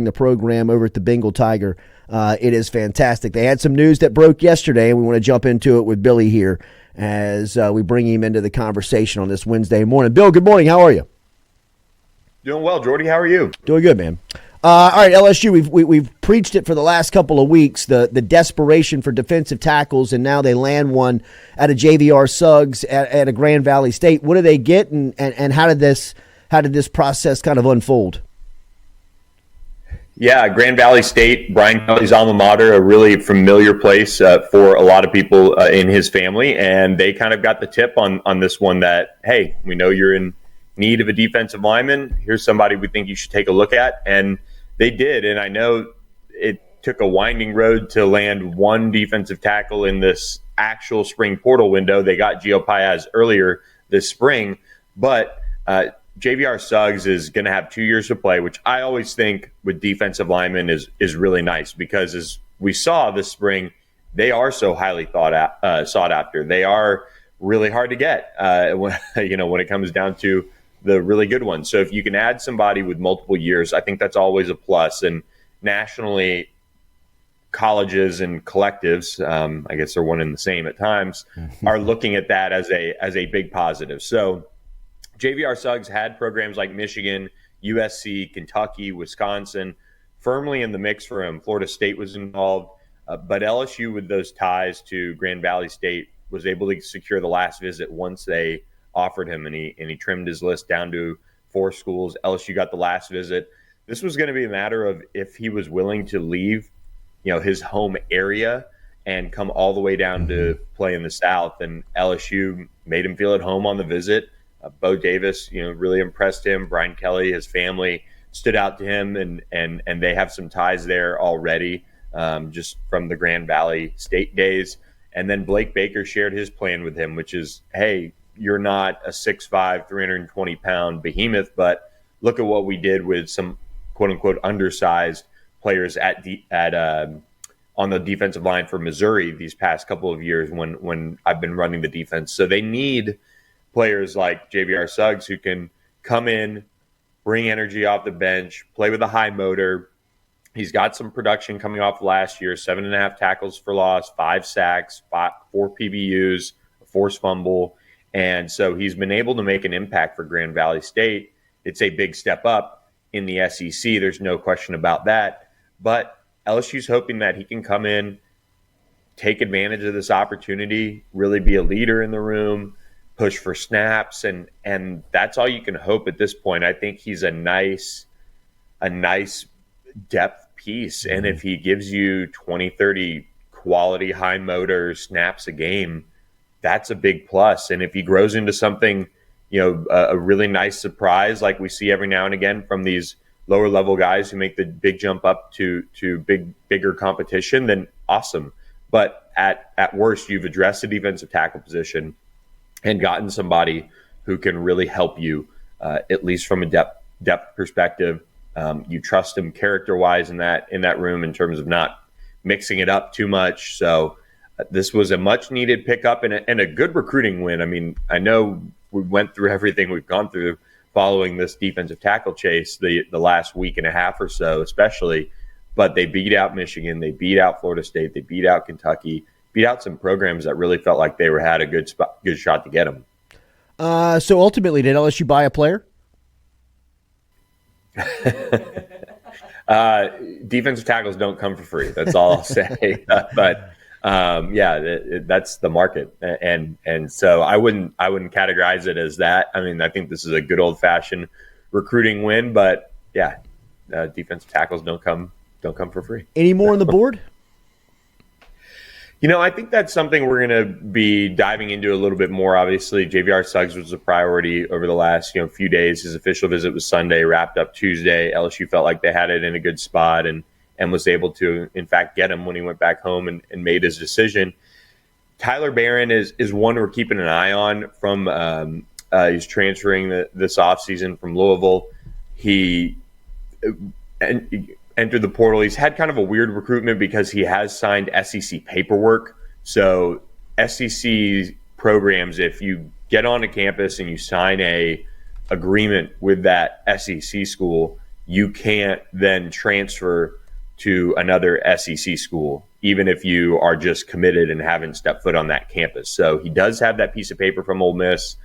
the program over at the Bengal Tiger. It is fantastic. They had some news that broke yesterday, and we want to jump into it with Billy here as we bring him into the conversation on this Wednesday morning. Bill, good morning. How are you? Doing well, Jordy. How are you? Doing good, man. All right, LSU, we've preached it for the last couple of weeks, the desperation for defensive tackles, and now they land one at a JVR Suggs at a Grand Valley State. What do they get, and how did this process kind of unfold? Yeah, Grand Valley State, Brian Kelly's alma mater, a really familiar place for a lot of people in his family, and they kind of got the tip on this one that, hey, we know you're in need of a defensive lineman. Here's somebody we think you should take a look at, and they did. And I know it took a winding road to land one defensive tackle in this actual spring portal window. They got Gio Paez earlier this spring, but JVR Suggs is going to have 2 years to play, which I always think with defensive linemen is really nice, because as we saw this spring, they are so highly sought after. They are really hard to get when it comes down to the really good ones. So if you can add somebody with multiple years, I think that's always a plus. And nationally, colleges and collectives, I guess they're one and the same at times, are looking at that as a big positive. So JVR Suggs had programs like Michigan, USC, Kentucky, Wisconsin firmly in the mix for him. Florida State was involved, but LSU, with those ties to Grand Valley State, was able to secure the last visit once they offered him, and he trimmed his list down to 4 schools. LSU got the last visit. This was going to be a matter of if he was willing to leave, his home area and come all the way down to play in the South. And LSU made him feel at home on the visit. Bo Davis, really impressed him. Brian Kelly, his family stood out to him, and they have some ties there already, just from the Grand Valley State days. And then Blake Baker shared his plan with him, which is, hey, you're not a 6'5", 320-pound behemoth, but look at what we did with some quote-unquote undersized players on the defensive line for Missouri these past couple of years when I've been running the defense. So they need players like JVR Suggs who can come in, bring energy off the bench, play with a high motor. He's got some production coming off last year, 7.5 tackles for loss, 5 sacks, 4 PBUs, a forced fumble. And so he's been able to make an impact for Grand Valley State. It's a big step up in the SEC. There's no question about that. But LSU's hoping that he can come in, take advantage of this opportunity, really be a leader in the room, push for snaps, and that's all you can hope at this point. I think he's a nice depth piece. And if he gives you 20, 30 quality high motor snaps a game, that's a big plus. And if he grows into something, a really nice surprise like we see every now and again from these lower level guys who make the big jump up to bigger competition, then awesome. But at worst, you've addressed the defensive tackle position and gotten somebody who can really help you, at least from a depth perspective. You trust him character-wise in that room in terms of not mixing it up too much. So this was a much-needed pickup and a good recruiting win. I mean, I know we went through everything we've gone through following this defensive tackle chase the last week and a half or so, especially. But they beat out Michigan, they beat out Florida State, they beat out Kentucky, beat out some programs that really felt like they had a good shot to get them. So ultimately, did LSU buy a player? Defensive tackles don't come for free. That's all I'll say. But that's the market, and so I wouldn't categorize it as that. I mean, I think this is a good old fashioned recruiting win, but defensive tackles don't come for free. Any more on the board? I think that's something we're going to be diving into a little bit more. Obviously, JVR Suggs was a priority over the last few days. His official visit was Sunday, wrapped up Tuesday. LSU felt like they had it in a good spot and was able to, in fact, get him when he went back home and made his decision. Tyler Barron is one we're keeping an eye on from he's transferring this offseason from Louisville. He entered the portal. He's had kind of a weird recruitment because he has signed SEC paperwork. So SEC programs, if you get onto campus and you sign a agreement with that SEC school, you can't then transfer to another SEC school, even if you are just committed and haven't stepped foot on that campus. So he does have that piece of paper from Ole Miss.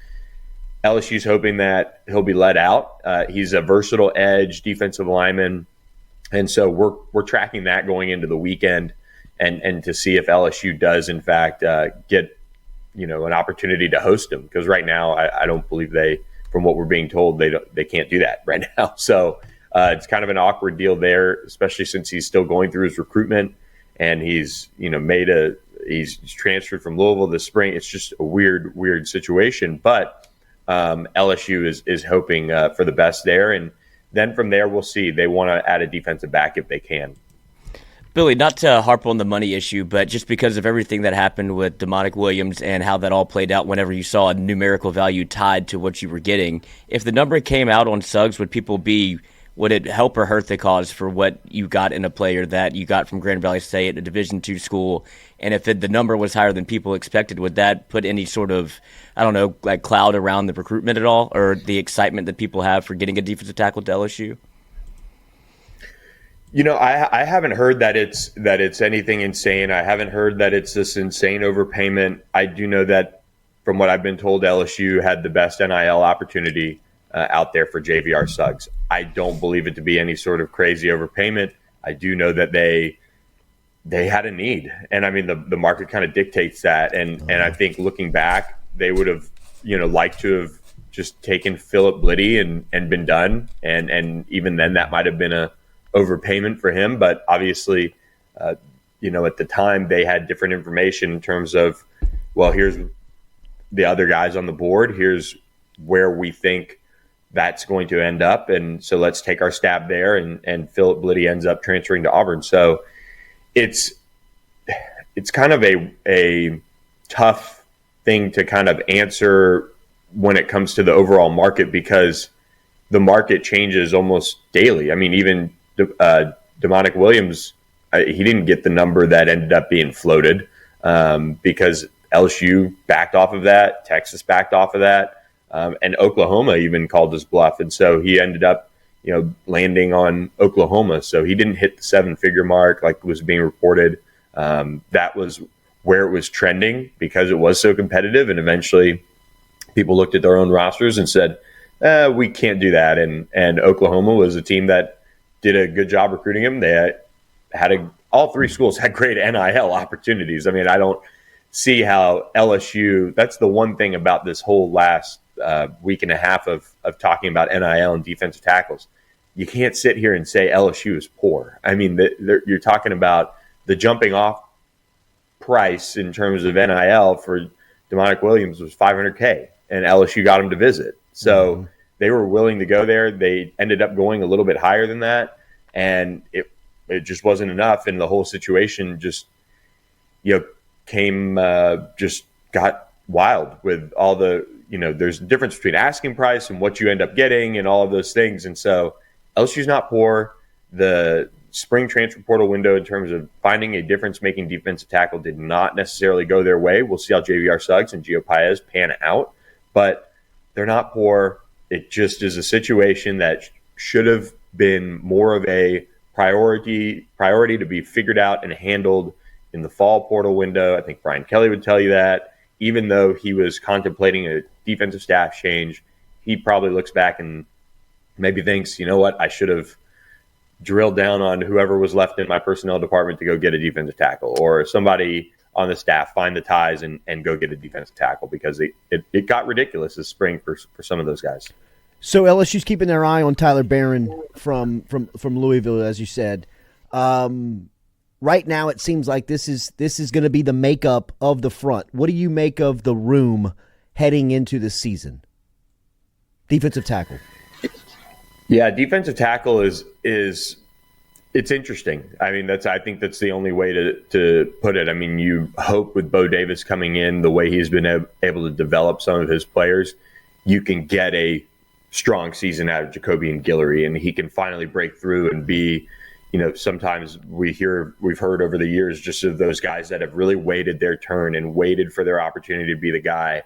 LSU's hoping that he'll be let out. He's a versatile edge defensive lineman. And so we're tracking that going into the weekend and to see if LSU does, in fact, get, an opportunity to host him. Because right now, I don't believe from what we're being told, they can't do that right now. So it's kind of an awkward deal there, especially since he's still going through his recruitment and he's, he's transferred from Louisville this spring. It's just a weird situation. But LSU is hoping for the best there. And then from there, we'll see. They want to add a defensive back if they can. Billy, not to harp on the money issue, but just because of everything that happened with Demonic Williams and how that all played out whenever you saw a numerical value tied to what you were getting, if the number came out on Suggs, would it help or hurt the cause for what you got in a player that you got from Grand Valley State, a Division II school? And if the number was higher than people expected, would that put any sort of, cloud around the recruitment at all, or the excitement that people have for getting a defensive tackle to LSU? I haven't heard that it's anything insane. I haven't heard that it's this insane overpayment. I do know that from what I've been told, LSU had the best NIL opportunity out there for JVR Suggs. I don't believe it to be any sort of crazy overpayment. I do know that they had a need, and I mean the market kind of dictates that. And I think looking back, they would have liked to have just taken Philip Bliddy and been done. And even then, that might have been a overpayment for him. But obviously, at the time they had different information in terms of, well, here's the other guys on the board. Here's where we think that's going to end up. And so let's take our stab there. And Philip Bliddy ends up transferring to Auburn. So it's kind of a tough thing to kind of answer when it comes to the overall market, because the market changes almost daily. I mean, even Demonic Williams, he didn't get the number that ended up being floated because LSU backed off of that, Texas backed off of that, and Oklahoma even called his bluff. And so he ended up, landing on Oklahoma. So he didn't hit the 7-figure mark like was being reported. That was where it was trending because it was so competitive. And eventually people looked at their own rosters and said, we can't do that. And Oklahoma was a team that did a good job recruiting him. They had all three schools had great NIL opportunities. I mean, I don't see how LSU, that's the one thing about this whole last week and a half of talking about NIL and defensive tackles. You can't sit here and say LSU is poor. I mean, you're talking about the jumping off price in terms of NIL for Demonic Williams was $500K, and LSU got him to visit. So they were willing to go there. They ended up going a little bit higher than that, and it just wasn't enough. And the whole situation just, just got wild with all the, there's a difference between asking price and what you end up getting and all of those things. And so LSU's not poor. The spring transfer portal window in terms of finding a difference-making defensive tackle did not necessarily go their way. We'll see how JVR Suggs and Gio Paez pan out, but they're not poor. It just is a situation that should have been more of a priority to be figured out and handled in the fall portal window. I think Brian Kelly would tell you that. Even though he was contemplating a defensive staff change, he probably looks back and maybe thinks, you know what, I should have drilled down on whoever was left in my personnel department to go get a defensive tackle, or somebody on the staff find the ties and go get a defensive tackle, because it got ridiculous this spring for some of those guys. So LSU's keeping their eye on Tyler Barron from Louisville, as you said. Right now, it seems like this is going to be the makeup of the front. What do you make of the room heading into the season? Defensive tackle. Yeah, defensive tackle is it's interesting. I mean, I think that's the only way to put it. I mean, you hope with Bo Davis coming in, the way he's been able to develop some of his players, you can get a strong season out of Jacoby and Guillory, and he can finally break through and be, sometimes we've heard over the years just of those guys that have really waited their turn and waited for their opportunity to be the guy.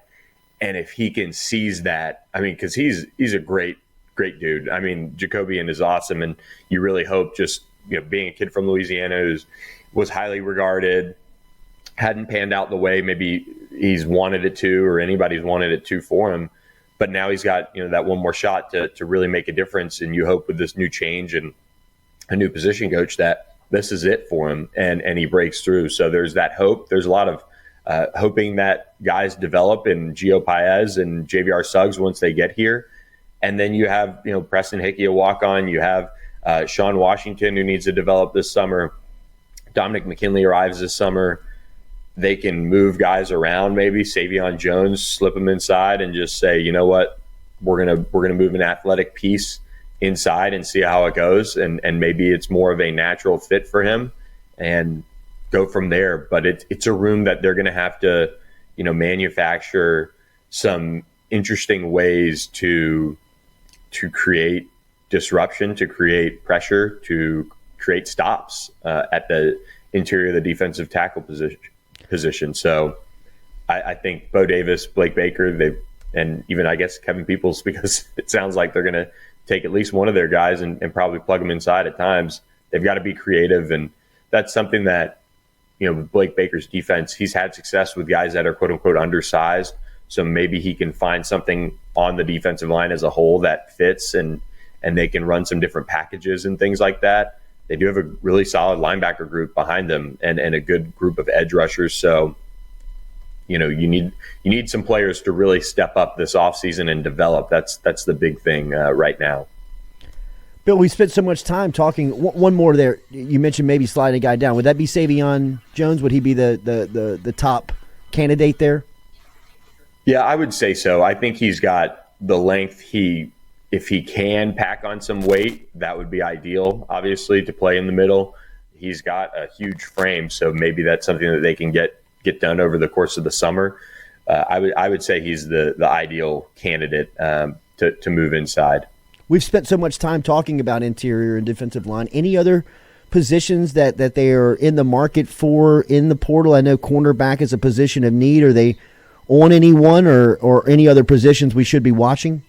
And if he can seize that, I mean, because he's a great great dude. I mean, Jacobian is awesome, and you really hope just being a kid from Louisiana who was highly regarded, hadn't panned out the way maybe he's wanted it to, or anybody's wanted it to for him. But now he's got that one more shot to really make a difference, and you hope with this new change and a new position coach that this is it for him, and he breaks through. So there's that hope. There's a lot of hoping that guys develop in Gio Paez and JVR Suggs once they get here. And then you have Preston Hickey, a walk-on. You have Sean Washington, who needs to develop this summer. Dominic McKinley arrives this summer. They can move guys around, maybe Savion Jones, slip him inside, and just say, you know what, we're gonna move an athletic piece inside and see how it goes, and maybe it's more of a natural fit for him, and go from there. But it's a room that they're gonna have to manufacture some interesting ways to create disruption, to create pressure, to create stops at the interior of the defensive tackle position. So I think Bo Davis, Blake Baker, and even I guess Kevin Peoples, because it sounds like they're going to take at least one of their guys and probably plug them inside at times. They've got to be creative, and that's something that with Blake Baker's defense, he's had success with guys that are quote unquote undersized. So maybe he can find something on the defensive line as a whole that fits, and they can run some different packages and things like that. They do have a really solid linebacker group behind them, and a good group of edge rushers. So, you need some players to really step up this offseason and develop. That's the big thing right now. Bill, we spent so much time talking. One more there. You mentioned maybe sliding a guy down. Would that be Savion Jones? Would he be the top candidate there? Yeah, I would say so. I think he's got the length. If he can pack on some weight, that would be ideal, obviously, to play in the middle. He's got a huge frame, so maybe that's something that they can get done over the course of the summer. I would say he's the ideal candidate to move inside. We've spent so much time talking about interior and defensive line. Any other positions that they are in the market for in the portal? I know cornerback is a position of need. Are they on anyone or any other positions we should be watching?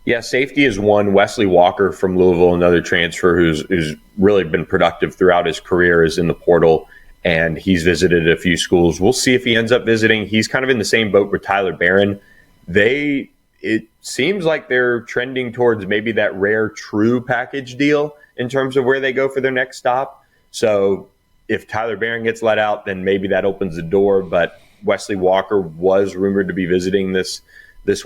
Yeah, safety is one. Wesley Walker from Louisville, another transfer who's really been productive throughout his career, is in the portal, and he's visited a few schools. We'll see if he ends up visiting. He's kind of in the same boat with Tyler Barron. It seems like they're trending towards maybe that rare true package deal in terms of where they go for their next stop. So if Tyler Barron gets let out, then maybe that opens the door. But Wesley Walker was rumored to be visiting this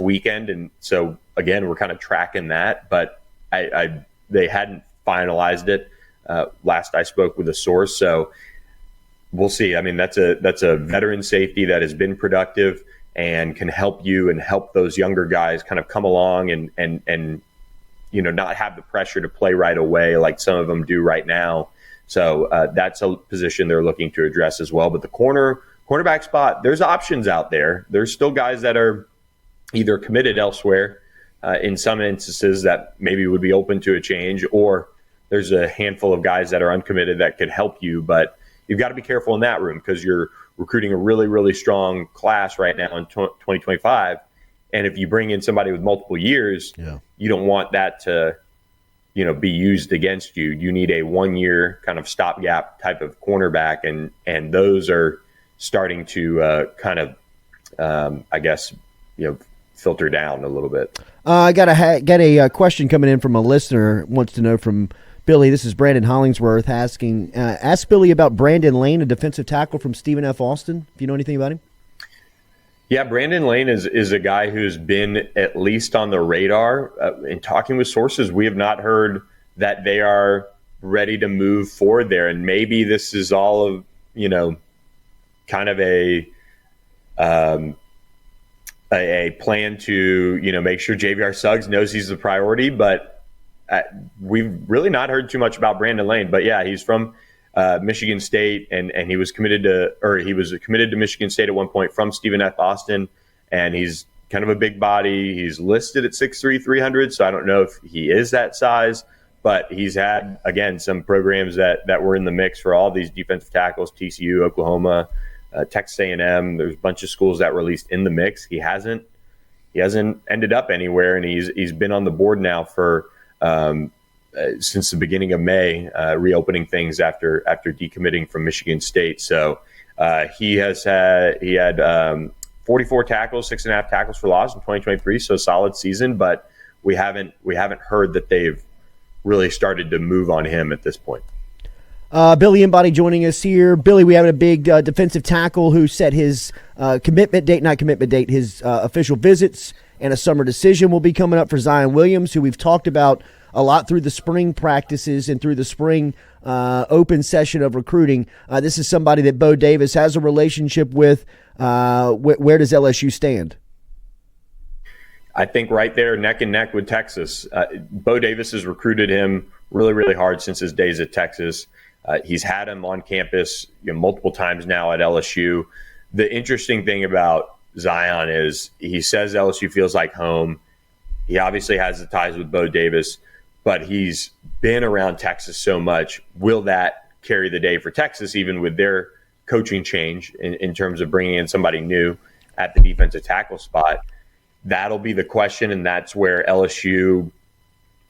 weekend, and so again, we're kind of tracking that, but they hadn't finalized it last I spoke with a source, so we'll see. I mean, that's a veteran safety that has been productive and can help you and help those younger guys kind of come along and not have the pressure to play right away like some of them do right now. So that's a position they're looking to address as well. But the cornerback spot, there's options out there. There's still guys that are either committed elsewhere in some instances that maybe would be open to a change, or there's a handful of guys that are uncommitted that could help you. But you've got to be careful in that room because you're recruiting a really, really strong class right now in 2025. And if you bring in somebody with multiple years, you don't want that to be used against you. You need a 1-year kind of stopgap type of cornerback, and those are starting to kind of, filter down a little bit. I got a question coming in from a listener. Wants to know from Billy. This is Brandon Hollingsworth asking. Ask Billy about Brandon Lane, a defensive tackle from Stephen F. Austin. If you know anything about him. Yeah, Brandon Lane is a guy who's been at least on the radar. In talking with sources, we have not heard that they are ready to move forward there. And maybe this is all of, kind of a plan to, make sure JVR Suggs knows he's the priority. But we've really not heard too much about Brandon Lane. But yeah, he's from Michigan State, and he was committed to Michigan State at one point from Stephen F. Austin, and he's kind of a big body. He's listed at 6'3", 300, so I don't know if he is that size, but he's had, again, some programs that were in the mix for all these defensive tackles, TCU, Oklahoma, Texas A&M. There's a bunch of schools that were at least in the mix. He hasn't he hasn't ended up anywhere, and he's been on the board now for since the beginning of May, reopening things after decommitting from Michigan State. So he had 44 tackles, 6.5 tackles for loss in 2023. So a solid season, but we haven't heard that they've really started to move on him at this point. Billy Embody joining us here. Billy, we have a big defensive tackle who set his his official visits, and a summer decision will be coming up for Zion Williams, who we've talked about a lot through the spring practices and through the spring open session of recruiting. This is somebody that Bo Davis has a relationship with. Where does LSU stand? I think right there, neck and neck with Texas. Bo Davis has recruited him really, really hard since his days at Texas. He's had him on campus multiple times now at LSU. The interesting thing about Zion is he says LSU feels like home. He obviously has the ties with Bo Davis, but he's been around Texas so much. Will that carry the day for Texas, even with their coaching change in terms of bringing in somebody new at the defensive tackle spot? That'll be the question, and that's where LSU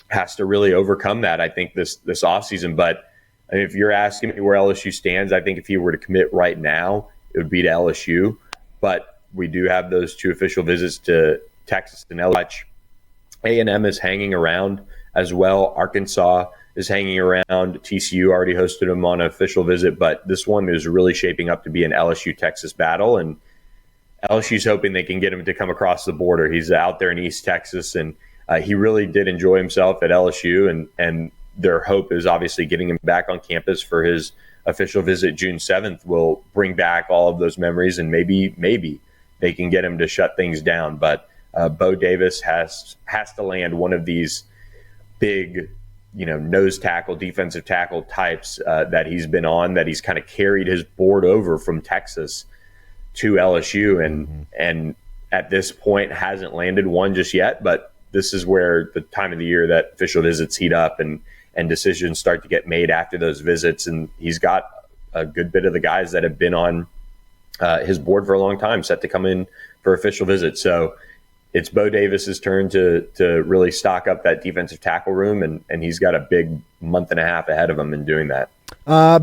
has to really overcome that, I think, this offseason. But if you're asking me where LSU stands, I think if he were to commit right now, it would be to LSU. But we do have those 2 official visits to Texas and LSU. A&M is hanging around as well. Arkansas is hanging around. TCU already hosted him on an official visit, but this one is really shaping up to be an LSU-Texas battle, and LSU's hoping they can get him to come across the border. He's out there in East Texas, and he really did enjoy himself at LSU, and their hope is obviously getting him back on campus for his official visit June 7th will bring back all of those memories, and maybe they can get him to shut things down. But Bo Davis has to land one of these big, nose tackle, defensive tackle types that he's been on, that he's kind of carried his board over from Texas to LSU, and at this point hasn't landed one just yet. But this is where the time of the year that official visits heat up and decisions start to get made after those visits. And he's got a good bit of the guys that have been on his board for a long time set to come in for official visits. So it's Bo Davis's turn to really stock up that defensive tackle room, and he's got a big month and a half ahead of him in doing that.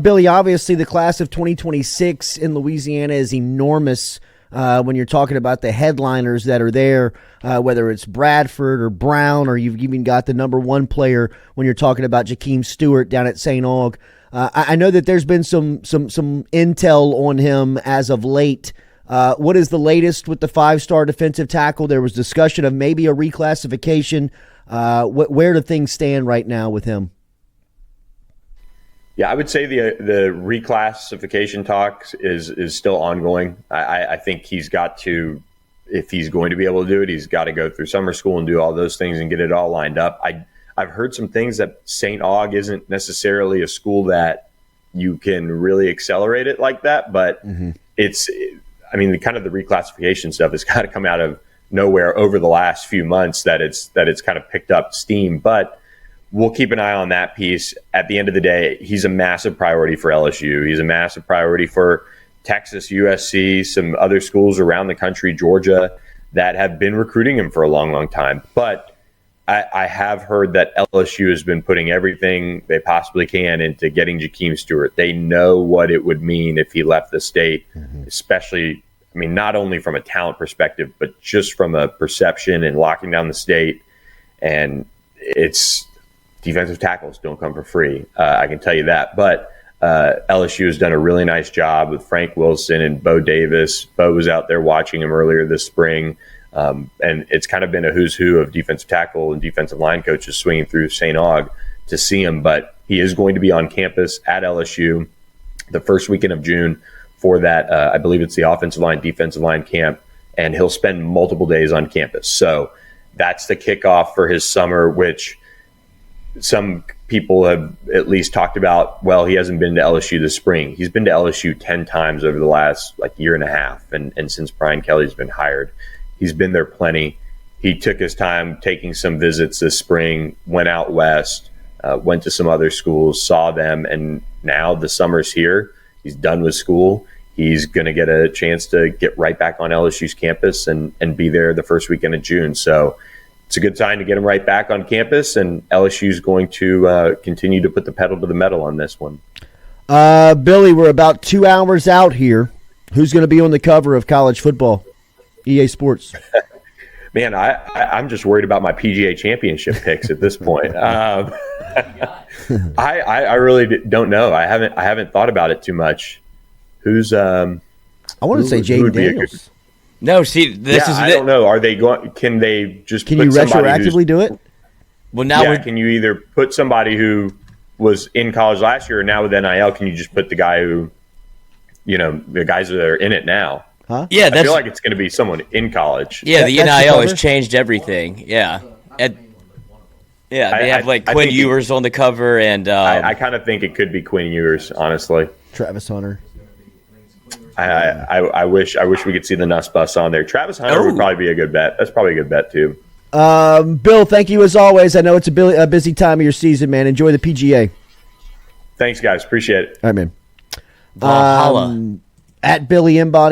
Billy, obviously the class of 2026 in Louisiana is enormous when you're talking about the headliners that are there, whether it's Bradford or Brown, or you've even got the number 1 player when you're talking about Jacem Stewart down at St. Aug. I know that there's been some intel on him as of late. What is the latest with the 5-star defensive tackle? There was discussion of maybe a reclassification. Where do things stand right now with him? Yeah, I would say the reclassification talks is still ongoing. I think he's got to, if he's going to be able to do it, he's got to go through summer school and do all those things and get it all lined up. I've heard some things that St. Aug isn't necessarily a school that you can really accelerate it like that, but it's, I mean, kind of the reclassification stuff has got to come out of nowhere over the last few months that it's kind of picked up steam. But we'll keep an eye on that piece. At the end of the day, he's a massive priority for LSU. He's a massive priority for Texas, USC, some other schools around the country, Georgia, that have been recruiting him for a long, long time. But I have heard that LSU has been putting everything they possibly can into getting Jacem Stewart. They know what it would mean if he left the state, especially, I mean, not only from a talent perspective, but just from a perception and locking down the state. And it's defensive tackles don't come for free. I can tell you that. But LSU has done a really nice job with Frank Wilson and Bo Davis. Bo was out there watching him earlier this spring. And it's kind of been a who's who of defensive tackle and defensive line coaches swinging through St. Aug to see him. But he is going to be on campus at LSU the first weekend of June for that. I believe it's the offensive line, defensive line camp, and he'll spend multiple days on campus. So that's the kickoff for his summer, which some people have at least talked about. Well, he hasn't been to LSU this spring. He's been to LSU 10 times over the last year and a half. And since Brian Kelly's been hired, he's been there plenty. He took his time taking some visits this spring, went out west, went to some other schools, saw them, and now the summer's here. He's done with school. he's going to get a chance to get right back on LSU's campus and be there the first weekend of June. So it's a good time to get him right back on campus, and LSU's going to continue to put the pedal to the metal on this one. Billy, we're about 2 hours out here. Who's going to be on the cover of college football? EA Sports. Man, I'm just worried about my PGA Championship picks at this point. I really don't know. I haven't thought about it too much. Who's I want to say Jaden Daniels. No, see, this is. I don't know. Are they going? Can they just? Can you retroactively do it? Well, now can you either put somebody who was in college last year, or now with NIL, can you just put the guy who, the guys that are in it now? Huh? Yeah, I feel like it's going to be someone in college. Yeah, the NIL has changed everything. Yeah. They have Quinn Ewers on the cover, and I kind of think it could be Quinn Ewers, honestly. Travis Hunter. I wish we could see the Nuss Bus on there. Travis Hunter would probably be a good bet. That's probably a good bet too. Bill, thank you as always. I know it's a busy time of your season, man. Enjoy the PGA. Thanks, guys. Appreciate it. All right, man. Valhalla. At Billy Embody.